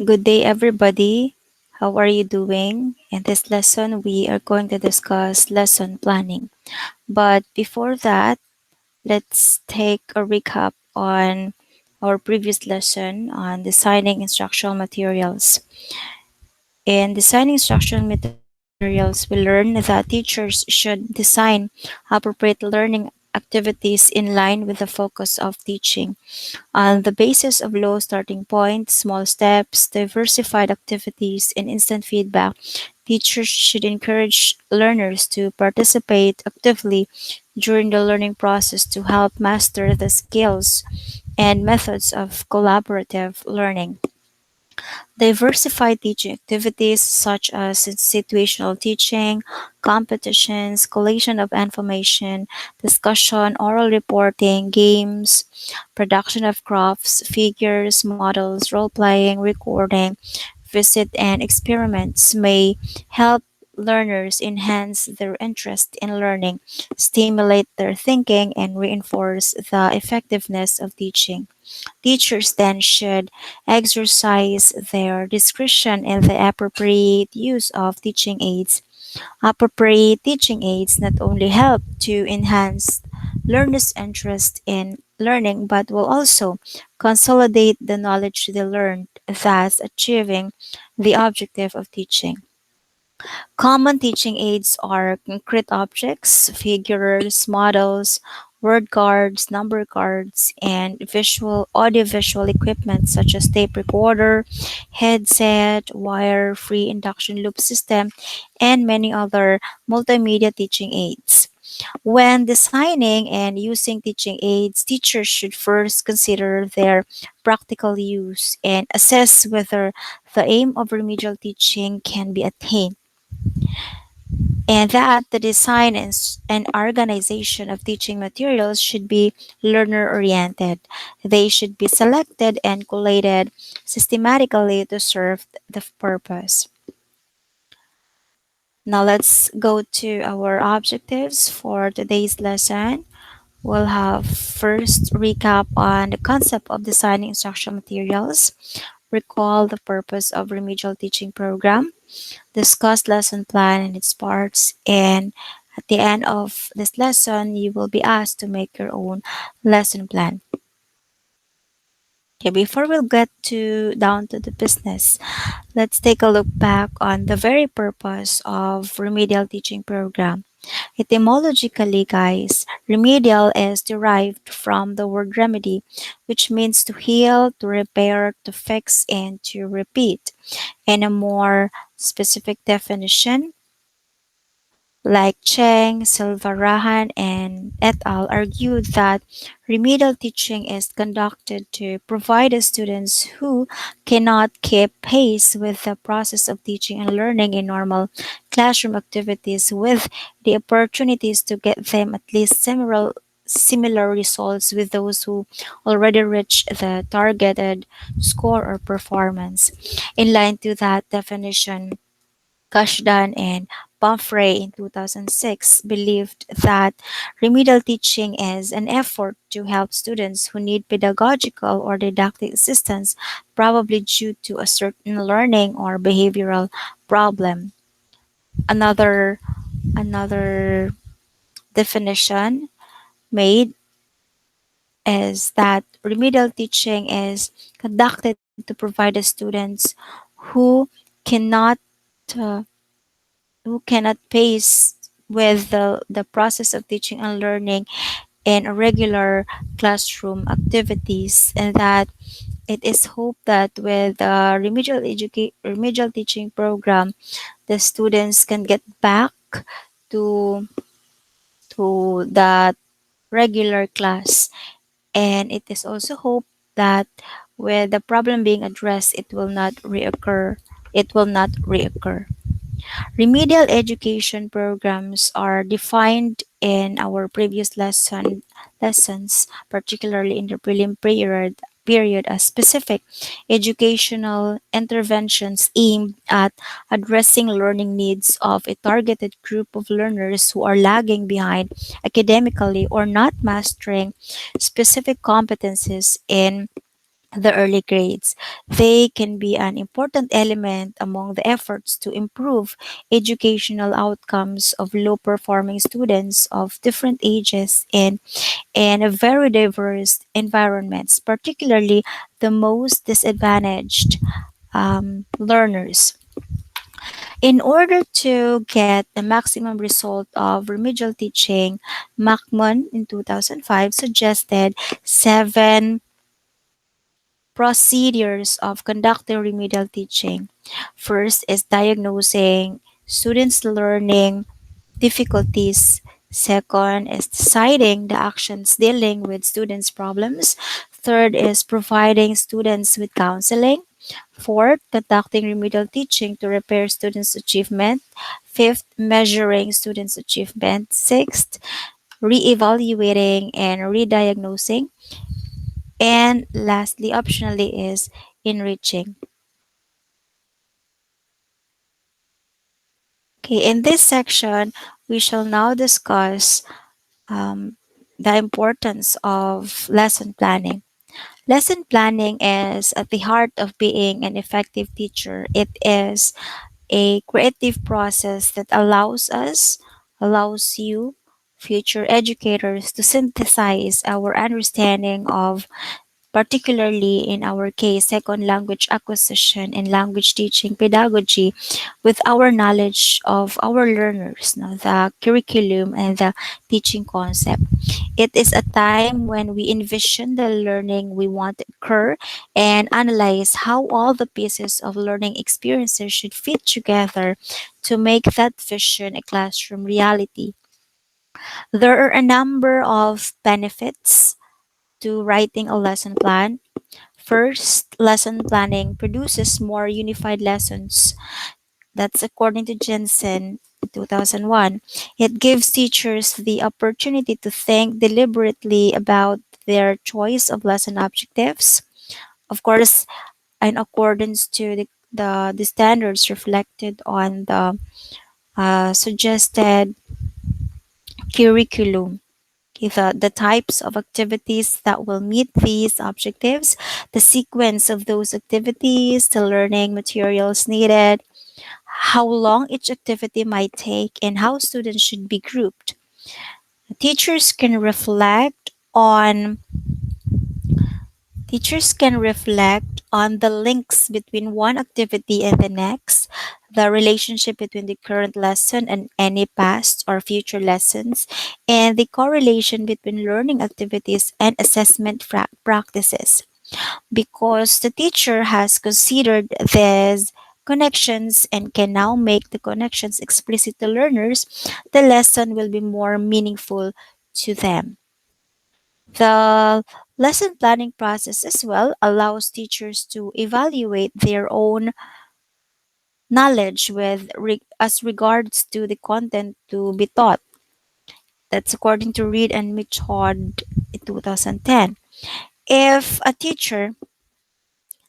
Good day, everybody. How are you doing? In this lesson, we are going to discuss lesson planning. But before that, let's take a recap on our previous lesson on designing instructional materials. In designing instructional materials, we learn that teachers should design appropriate learning activities in line with the focus of teaching. On the basis of low starting points, small steps, diversified activities, and instant feedback, teachers should encourage learners to participate actively during the learning process to help master the skills and methods of collaborative learning. Diversified teaching activities such as situational teaching, competitions, collation of information, discussion, oral reporting, games, production of crafts, figures, models, role playing, recording, visit, and experiments may help learners enhance their interest in learning, stimulate their thinking, and reinforce the effectiveness of teaching. Teachers then should exercise their discretion in the appropriate use of teaching aids. Appropriate teaching aids not only help to enhance learners' interest in learning but will also consolidate the knowledge they learned, thus achieving the objective of teaching. Common teaching aids are concrete objects, figures, models, word cards, number cards, and visual audiovisual equipment such as tape recorder, headset, wire-free induction loop system, and many other multimedia teaching aids. When designing and using teaching aids, teachers should first consider their practical use and assess whether the aim of remedial teaching can be attained, and that the design and organization of teaching materials should be learner oriented. They should be selected and collated systematically to serve the purpose. Now let's go to our objectives for today's lesson. We'll have first recap on the concept of designing instructional materials, recall the purpose of remedial teaching program, discuss lesson plan and its parts, and at the end of this lesson, you will be asked to make your own lesson plan. Okay, before we get to down to the business, let's take a look back on the very purpose of remedial teaching program. Etymologically, guys, remedial is derived from the word remedy, which means to heal, to repair, to fix, and to repeat. In a more specific definition, like Cheng, Silvarahan, and et al., argued that remedial teaching is conducted to provide the students who cannot keep pace with the process of teaching and learning in normal classroom activities with the opportunities to get them at least similar results with those who already reach the targeted score or performance. In line to that definition, Kashdan and Pomfrey in 2006 believed that remedial teaching is an effort to help students who need pedagogical or didactic assistance, probably due to a certain learning or behavioral problem. Another another definition made is that remedial teaching is conducted to provide the students who cannot uh, pace with the process of teaching and learning in regular classroom activities, and that it is hoped that with the remedial teaching program, the students can get back to that regular class, and it is also hoped that with the problem being addressed, it will not reoccur. Remedial education programs are defined in our previous lessons, particularly in the period as specific educational interventions aimed at addressing learning needs of a targeted group of learners who are lagging behind academically or not mastering specific competencies in the early grades. They can be an important element among the efforts to improve educational outcomes of low performing students of different ages in a very diverse environments, particularly the most disadvantaged learners. In order to get the maximum result of remedial teaching, Machman in 2005 suggested seven procedures of conducting remedial teaching. First is diagnosing students' learning difficulties. Second is deciding the actions dealing with students' problems. Third is providing students with counseling. Fourth, conducting remedial teaching to repair students' achievement. Fifth, measuring students' achievement. Sixth, re-evaluating and re-diagnosing. And lastly, optionally, is enriching. Okay, in this section, we shall now discuss um, the importance of lesson planning. Lesson planning is at the heart of being an effective teacher. It is a creative process that allows you, future educators, to synthesize our understanding of, particularly in our case, second language acquisition and language teaching pedagogy, with our knowledge of our learners, no, the curriculum and the teaching concept. It is a time when we envision the learning we want to occur and analyze how all the pieces of learning experiences should fit together to make that vision a classroom reality. There are a number of benefits to writing a lesson plan. First, lesson planning produces more unified lessons. That's according to Jensen, 2001. It gives teachers the opportunity to think deliberately about their choice of lesson objectives. Of course, in accordance to the standards reflected on the suggested curriculum. Okay, the types of activities that will meet these objectives, the sequence of those activities, the learning materials needed, how long each activity might take, and how students should be grouped. Teachers can reflect on Teachers can reflect on the links between one activity and the next, the relationship between the current lesson and any past or future lessons, and the correlation between learning activities and assessment practices. Because the teacher has considered these connections and can now make the connections explicit to learners, the lesson will be more meaningful to them. The lesson planning process as well allows teachers to evaluate their own knowledge as regards to the content to be taught. That's according to Reed and Mitchell in 2010. If a teacher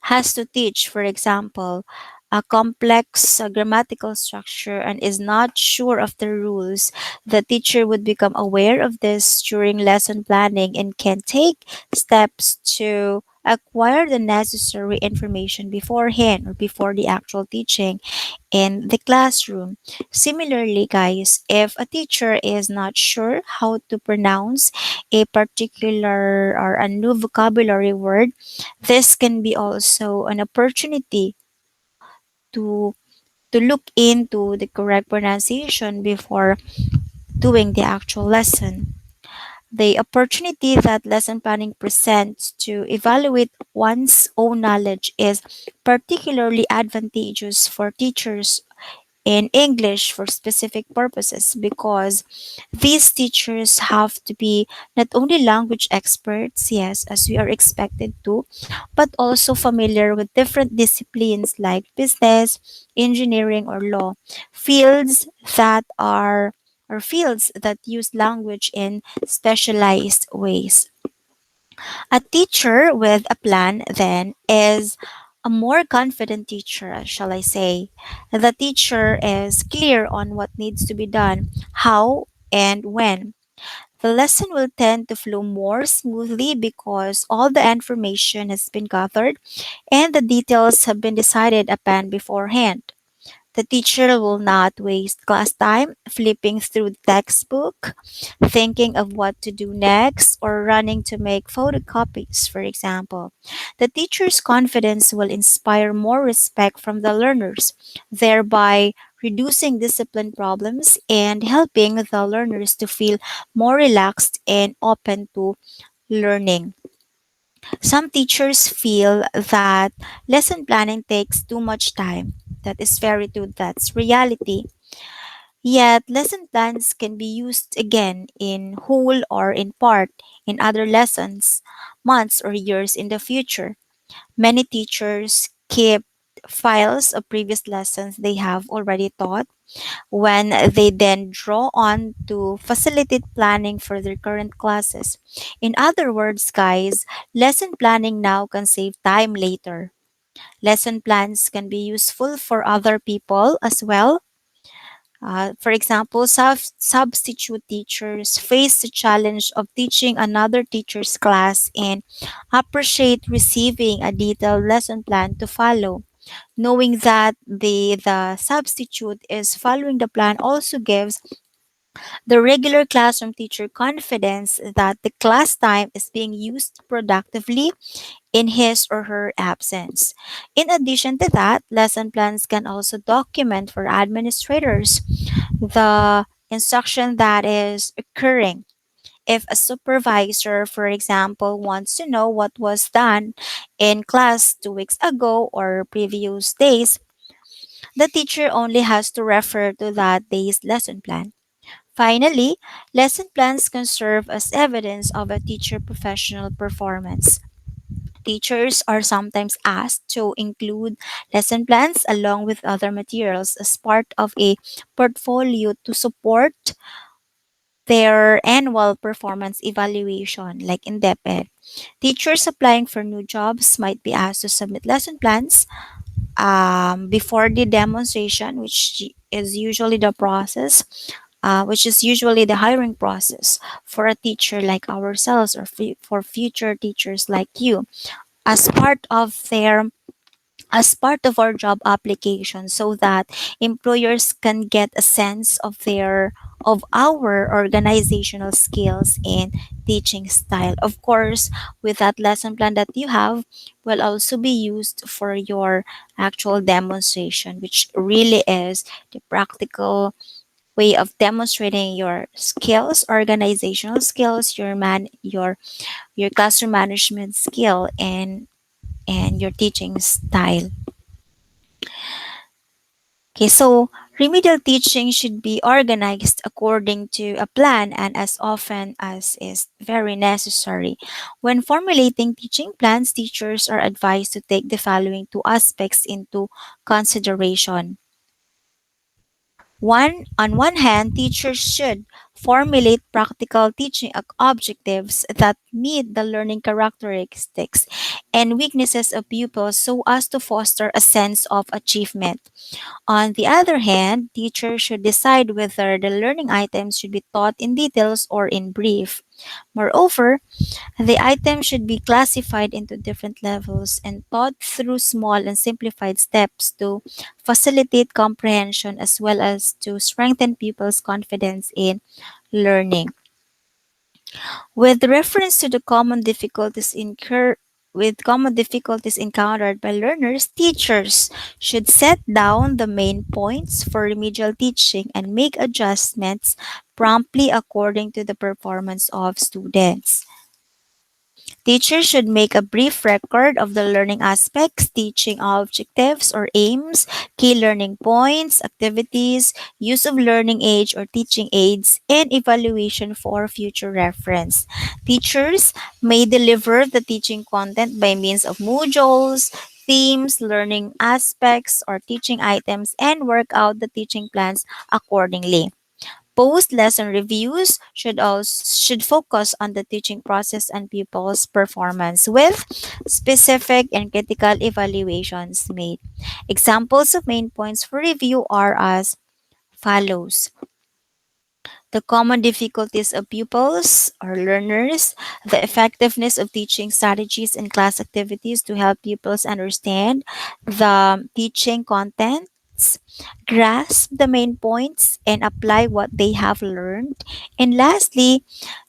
has to teach, for example, a complex grammatical structure and is not sure of the rules, the teacher would become aware of this during lesson planning and can take steps to acquire the necessary information beforehand or before the actual teaching in the classroom. Similarly, guys, if a teacher is not sure how to pronounce a particular or a new vocabulary word, this can be also an opportunity to look into the correct pronunciation before doing the actual lesson. The opportunity that lesson planning presents to evaluate one's own knowledge is particularly advantageous for teachers in English for specific purposes because these teachers have to be not only language experts, yes, as we are expected to, but also familiar with different disciplines like business, engineering, or law, fields that are or fields that use language in specialized ways. A teacher with a plan then is a more confident teacher, shall I say. The teacher is clear on what needs to be done, how and when. The lesson will tend to flow more smoothly because all the information has been gathered and the details have been decided upon beforehand. The teacher will not waste class time flipping through the textbook, thinking of what to do next, or running to make photocopies, for example. The teacher's confidence will inspire more respect from the learners, thereby reducing discipline problems and helping the learners to feel more relaxed and open to learning. Some teachers feel that lesson planning takes too much time. That is very true, that's reality. Yet, lesson plans can be used again in whole or in part in other lessons, months or years in the future. Many teachers keep files of previous lessons they have already taught when they then draw on to facilitate planning for their current classes. In other words, guys, lesson planning now can save time later. Lesson plans can be useful for other people as well. For example, substitute teachers face the challenge of teaching another teacher's class and appreciate receiving a detailed lesson plan to follow. Knowing that the substitute is following the plan also gives the regular classroom teacher confidence that the class time is being used productively in his or her absence. In addition to that, lesson plans can also document for administrators the instruction that is occurring. If a supervisor, for example, wants to know what was done in class 2 weeks ago or previous days, the teacher only has to refer to that day's lesson plan. Finally, lesson plans can serve as evidence of a teacher professional performance. Teachers are sometimes asked to include lesson plans along with other materials as part of a portfolio to support their annual performance evaluation, like in DepEd. Teachers applying for new jobs might be asked to submit lesson plans before the demonstration, is usually the process, which is usually the hiring process for a teacher like ourselves or for future teachers like you, as part of their as part of our job application, so that employers can get a sense of our organizational skills and teaching style. Of course, with that lesson plan that you have will also be used for your actual demonstration, which really is the practical way of demonstrating your skills, organizational skills, your classroom management skill, and your teaching style. Okay, so remedial teaching should be organized according to a plan and as often as is very necessary. When formulating teaching plans, teachers are advised to take the following two aspects into consideration. On one hand, teachers should formulate practical teaching objectives that meet the learning characteristics and weaknesses of pupils so as to foster a sense of achievement. On the other hand, teachers should decide whether the learning items should be taught in details or in brief. Moreover, the items should be classified into different levels and taught through small and simplified steps to facilitate comprehension as well as to strengthen pupils' confidence in learning. With reference to the common difficulties encountered by learners, teachers should set down the main points for remedial teaching and make adjustments promptly according to the performance of students. Teachers should make a brief record of the learning aspects, teaching objectives or aims, key learning points, activities, use of learning aids or teaching aids, and evaluation for future reference. Teachers may deliver the teaching content by means of modules, themes, learning aspects, or teaching items and work out the teaching plans accordingly. Post-lesson reviews should focus on the teaching process and pupils' performance with specific and critical evaluations made. Examples of main points for review are as follows. the common difficulties of pupils or learners, the effectiveness of teaching strategies and class activities to help pupils understand the teaching contents, grasp the main points, and apply what they have learned. And lastly,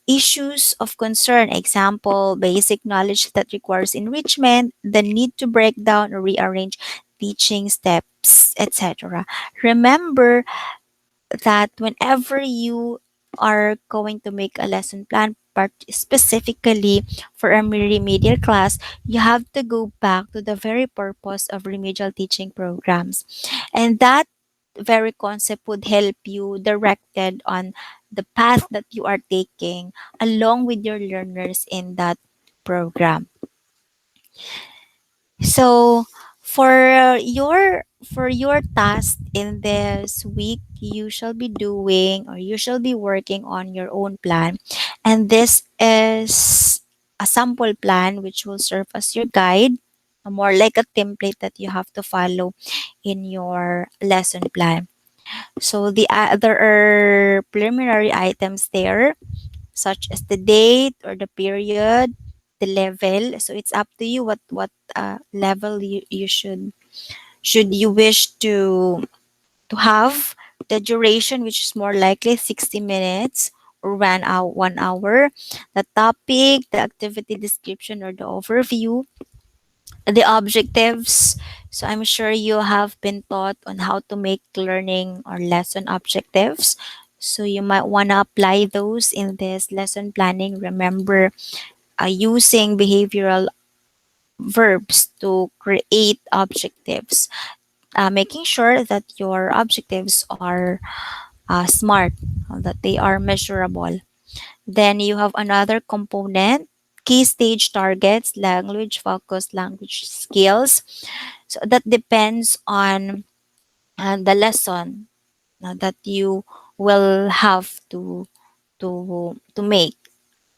issues of concern, example, basic knowledge that requires enrichment, the need to break down or rearrange teaching steps, etc. Remember that whenever you are going to make a lesson plan, but specifically for a remedial class, you have to go back to the very purpose of remedial teaching programs. And that very concept would help you directed on the path that you are taking along with your learners in that program. So for your task in this week, you shall be doing or you shall be working on your own plan. And this is a sample plan which will serve as your guide, more like a template that you have to follow in your lesson plan. So there are preliminary items there, such as the date or the period, the level. So it's up to you what level you should you wish to have, the duration, which is more likely 60 minutes or 1 hour, the topic, the activity description or the overview, the objectives. So I'm sure you have been taught on how to make learning or lesson objectives. So you might want to apply those in this lesson planning. Remember, using behavioral verbs to create objectives, making sure that your objectives are smart, that they are measurable. Then you have another component, key stage targets, language focused language skills. So that depends on the lesson that you will have to make.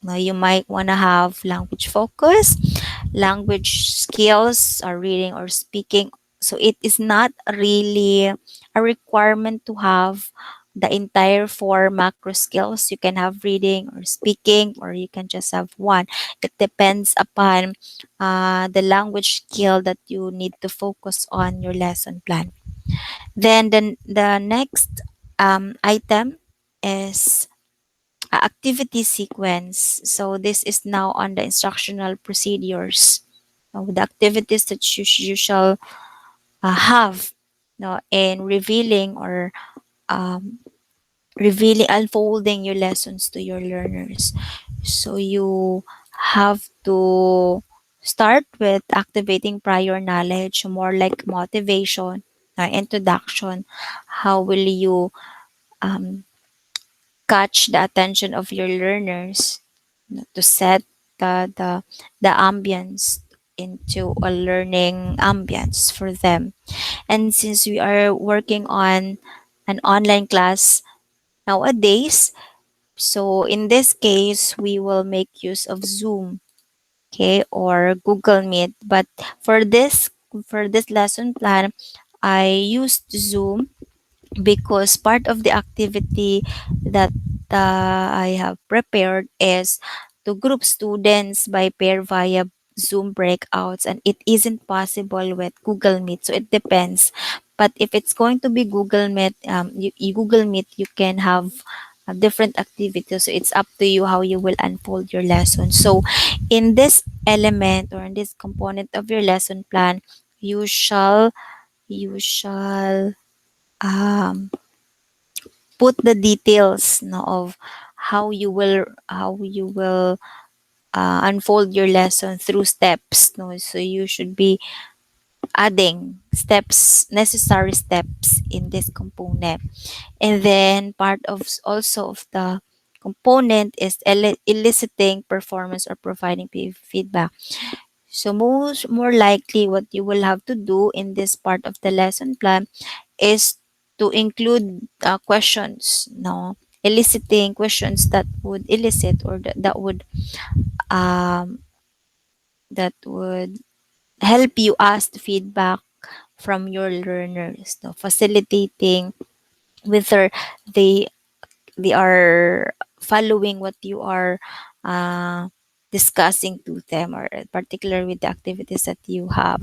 Now, you might want to have language focus, language skills, or reading or speaking. So it is not really a requirement to have the entire four macro skills. You can have reading or speaking, or you can just have one. It depends upon the language skill that you need to focus on your lesson plan. Then the next item is activity sequence. So this is now on the instructional procedures. The activities that you shall have, no, in revealing or um, revealing, unfolding your lessons to your learners. So you have to start with activating prior knowledge, more like motivation, introduction. How will you um, catch the attention of your learners, to set the ambience into a learning ambience for them. And since we are working on an online class nowadays, so in this case we will make use of Zoom, okay, or Google Meet. But for this lesson plan, I used Zoom because part of the activity that I have prepared is to group students by pair via Zoom breakouts, and it isn't possible with Google Meet. So it depends. But if it's going to be Google Meet, Google Meet, you can have different activities. So it's up to you how you will unfold your lesson. So in this element or in this component of your lesson plan, you shall um, put the details, no, of how you will unfold your lesson through steps, no. So you should be adding steps, necessary steps in this component. And then part of also of the component is eliciting performance or providing feedback. So most more likely what you will have to do in this part of the lesson plan is to include questions, no, eliciting questions that would elicit or um, that would help you ask feedback from your learners, no, facilitating whether they they are following what you are uh, discussing to them, or particular with the activities that you have.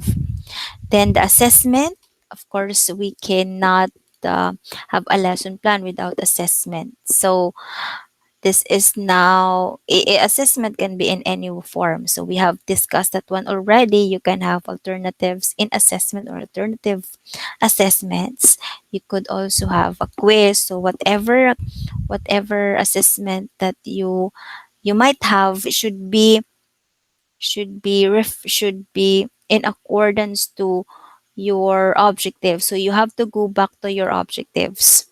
Then the assessment, of course, we cannot uh, have a lesson plan without assessment. So this is now assessment can be in any form. So we have discussed that one already. You can have alternatives in assessment or alternative assessments. You could also have a quiz. So whatever assessment that you might have should be in accordance to your objective. So you have to go back to your objectives.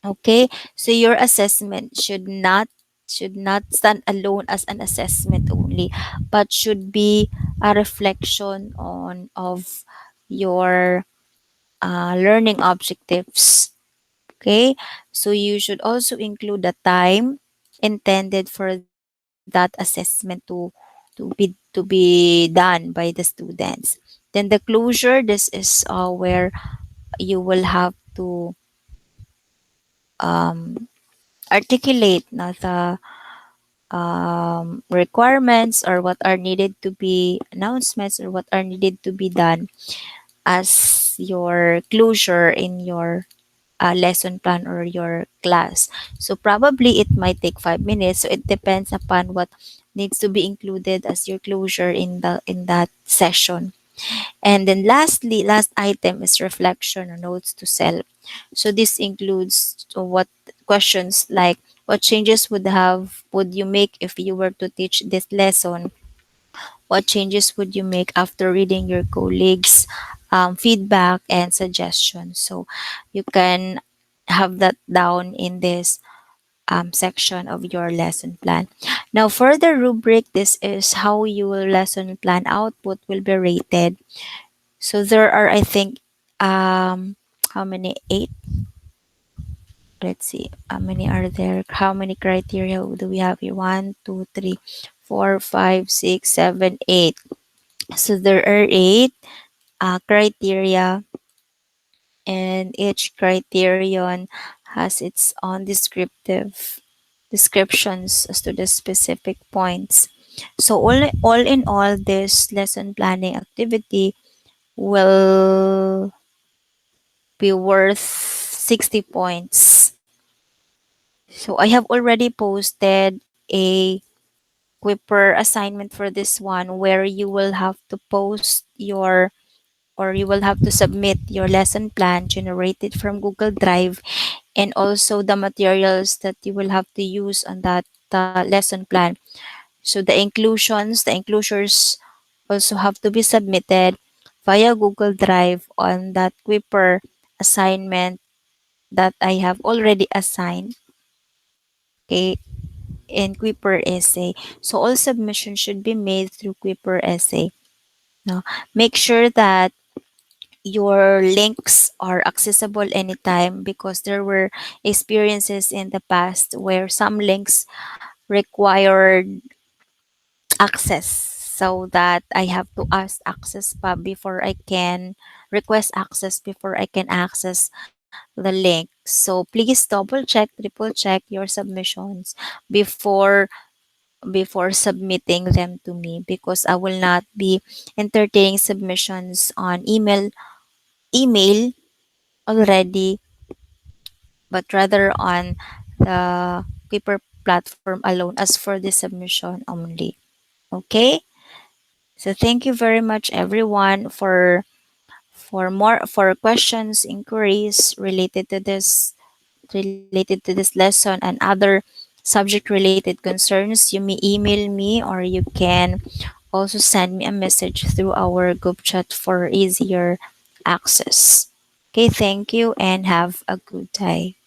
Okay, so your assessment should not stand alone as an assessment only, but should be a reflection on of your learning objectives. Okay, so you should also include the time intended for that assessment to be done by the students. Then the closure, this is where you will have to um, articulate na the requirements, or what are needed to be announcements, or what are needed to be done as your closure in your lesson plan or your class. So probably it might take 5 minutes. So it depends upon what needs to be included as your closure in that session. And then lastly, last item is reflection or notes to self. So this includes what questions like what changes would you make if you were to teach this lesson? What changes would you make after reading your colleagues' feedback and suggestions? So you can have that down in this section of your lesson plan. Now, for the rubric, this is how your lesson plan output will be rated. So there are, I think, how many? Eight. Let's see. How many are there? How many criteria do we have here? One, two, three, four, five, six, seven, eight. So there are eight criteria, and each criterion has its own descriptive descriptions as to the specific points. So all in all, this lesson planning activity will be worth 60 points. So I have already posted a Quipper assignment for this one, where you will have to post your or you will have to submit your lesson plan generated from Google Drive, and also the materials that you will have to use on that lesson plan. So the enclosures also have to be submitted via Google Drive on that Quipper assignment that I have already assigned, okay, in Quipper Essay. So all submissions should be made through Quipper Essay. Now, make sure that your links are accessible anytime, because there were experiences in the past where some links required access, so that I have to ask access pa before I can request access before I can access the link. So please double check, triple check your submissions before submitting them to me, because I will not be entertaining submissions on email already, but rather on the paper platform alone as for the submission only. Okay? So thank you very much everyone for questions, inquiries related to this lesson and other subject related concerns. You may email me, or you can also send me a message through our group chat for easier access. Okay, thank you and have a good day.